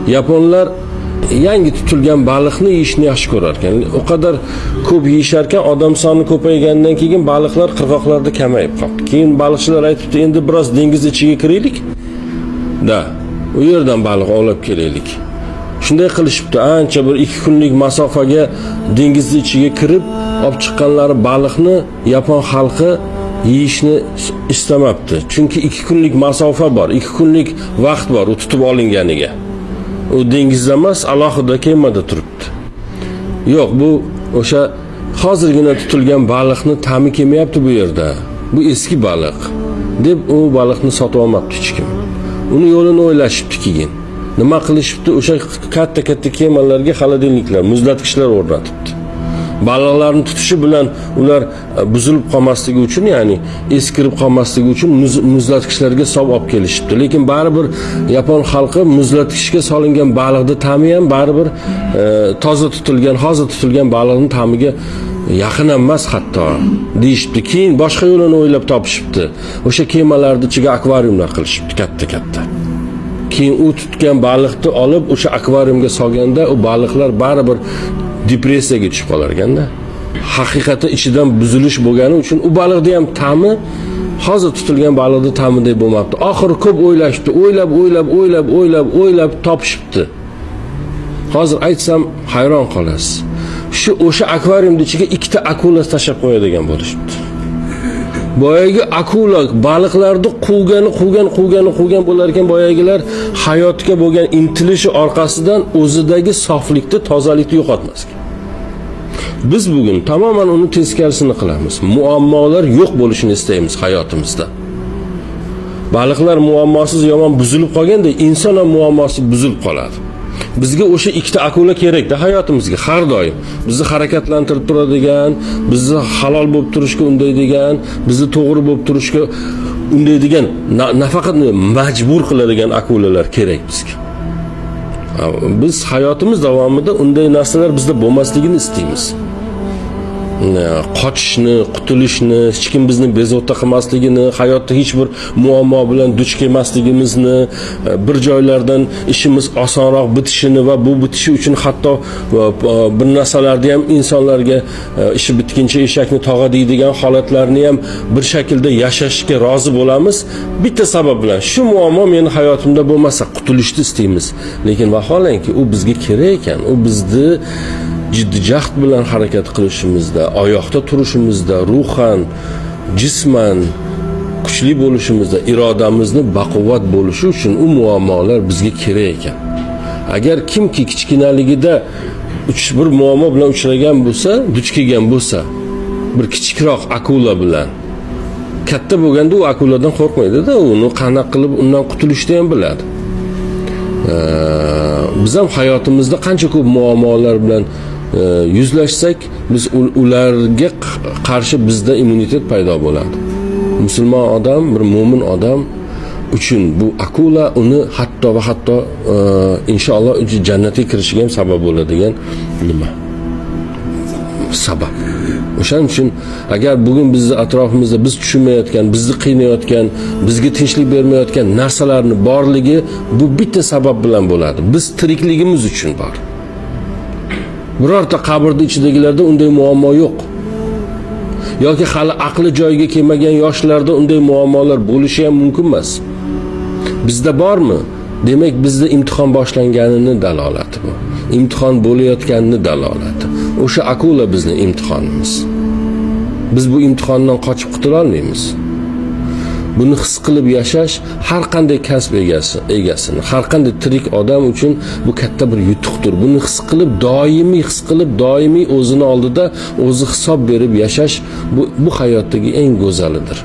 Yaponlar yangi tutilgan baliqni yeyishni yaxshi ko'rar ekan. O qadar ko'p yeyishar ekan, odam soni ko'paygandan keyin baliqlar qirg'oqlarda kamayib qoldi. Keyin baliqchilar aytibdi, endi biroz dengiz ichiga kiraylik. U yerdan baliq olib kelaylik. Shunday qilishibdi. Ancha bir 2 kunlik masofaga dengizning ichiga kirib, olib chiqqanlari baliqni Yapon xalqi yeyishni istamabdi. Chunki 2 kunlik masofa bor, 2 kunlik vaqt bor u tutib olinganiga. U dengizda emas, alohida kemada turibdi. Yo'q, bu o'sha hozirgina tutilgan baliqni ta'mi kelmayapti bu yerda. Bu eski baliq deb u baliqni sotib olmabdi hech kim. Uni yo'lini o'ylashibdi keyin. Nima qilishibdi? O'sha katta kemalarga xolodilniklar, muzlatgichlar o'rnatibdi. Baliqlarni tutishi bilan ular buzilib qolmasligi uchun, ya'ni eskirib qolmasligi uchun muzlatgichlarga solib olib kelishibdi. Lekin baribir Yapon xalqi muzlatgichga solingan baliqning ta'mi ham baribir toza tutilgan, hozir tutilgan baliqning ta'miga yaqin emas hatto deyishibdi. Keyin boshqa yo'lini o'ylab topishibdi. O'sha kemalarning ichiga akvariumlar qilishibdi katta. Keyin u tutgan baliqni olib o'sha akvariumga solganda u baliqlar baribir depressiyaga tushib qolar ekanda. Haqiqatan ichidan buzilish bo'lgani uchun u baliqning ham ta'mi hozir tutilgan baliqning ta'midek bo'lmabdi. Oxiri ko'p o'ylashibdi, o'ylab topishibdi. Hozir aytsam hayron qolasiz. O'sha akvariumning ichiga 2 ta akula tashlab qo'yadigan bo'lishibdi. Boyagi akula baliqlarni quvgan bo'lar ekan, boyagilar hayotga bo'lgan intilishi orqasidan o'zidagi soflikni, tozalikni yo'qotmas ekan. Biz bugun tamoman uni teskarisini qilamiz. Muammolar yo'q bo'lishini istaymiz hayotimizda. Baliqlar muammosiz yomon buzilib qolganda, inson ham muammosi buzilib qoladi. Bizga o'sha 2 ta akula kerak-da hayotimizga har doim. Bizni harakatlantirib turadigan, bizni halol bo'lib turishga undaydigan, bizni to'g'ri bo'lib turishga undaydigan, nafaqat majbur qiladigan akulalar kerak bizga. Biz hayotimiz davomida unday narsalar bizda bo'lmasligini istaymiz. Qochishni, qutulishni, hech kim bizni bezovta qilmasligini, hayotda hech bir muammo bilan duch kelmasligimizni, bir joylardan ishimiz osonroq bitishini va bu bitishi uchun hatto bir narsalarni ham insonlarga ishi bitguncha eshakni tog'a deydigan holatlarni ham bir shaklda yashashga rozi bo'lamiz. Bitta sabab bilan, shu muammo meni hayotimda bo'lmasa qutulishni istaymiz. Lekin vaholanki u bizga kerak ekan, u bizni jiddiy jahd bilan harakat qilishimizda, oyoqda turishimizda, ruhan, jisman kuchli bo'lishimizda, irodamizni baquvvat bo'lishi uchun u muammolar bizga kerak ekan. Agar kimki kichkinaligida bir muammo bilan uchragan bo'lsa, duch kelgan bo'lsa, bir kichikroq akula bilan, katta bo'lganda u akuladan qo'rqmaydi-da, uni qanaqa qilib undan qutulishni ham biladi. Biz ham hayotimizda qancha ko'p muammolar bilan yuzlashsak, biz ularga qarshi bizda immunitet paydo bo'ladi. Musulmon odam, bir mo'min odam uchun bu akula uni hatto inshaalloh jannatga kirishiga ham sabab bo'ladigan nima? Sabab. O'shaning uchun agar bugun bizni atrofimizda biz tushunmayotgan, bizni qiynayotgan, bizga tinchlik bermayotgan narsalarning borligi bu bitta sabab bilan bo'ladi. Biz tirikligimiz uchun bor. Birorta qabrning ichidagilarda unday muammo yo'q. Yoki hali aqli joyiga kelmagan yoshlarda unday muammolar bo'lishi ham mumkin emas. Bizda bormi? Demak, bizda imtihon boshlanganini dalolati bu. Imtihon bo'layotganini dalolati. O'sha akula bizning imtihonimiz. Biz bu imtihondan qochib qutula olmaymiz. Buni his qilib yashash har qanday kasb egasini, har qanday tirik odam uchun bu katta bir yutuqdir. Buni his qilib, doimiy o'zini oldida o'zi hisob berib yashash bu hayotdagi eng go'zalidir.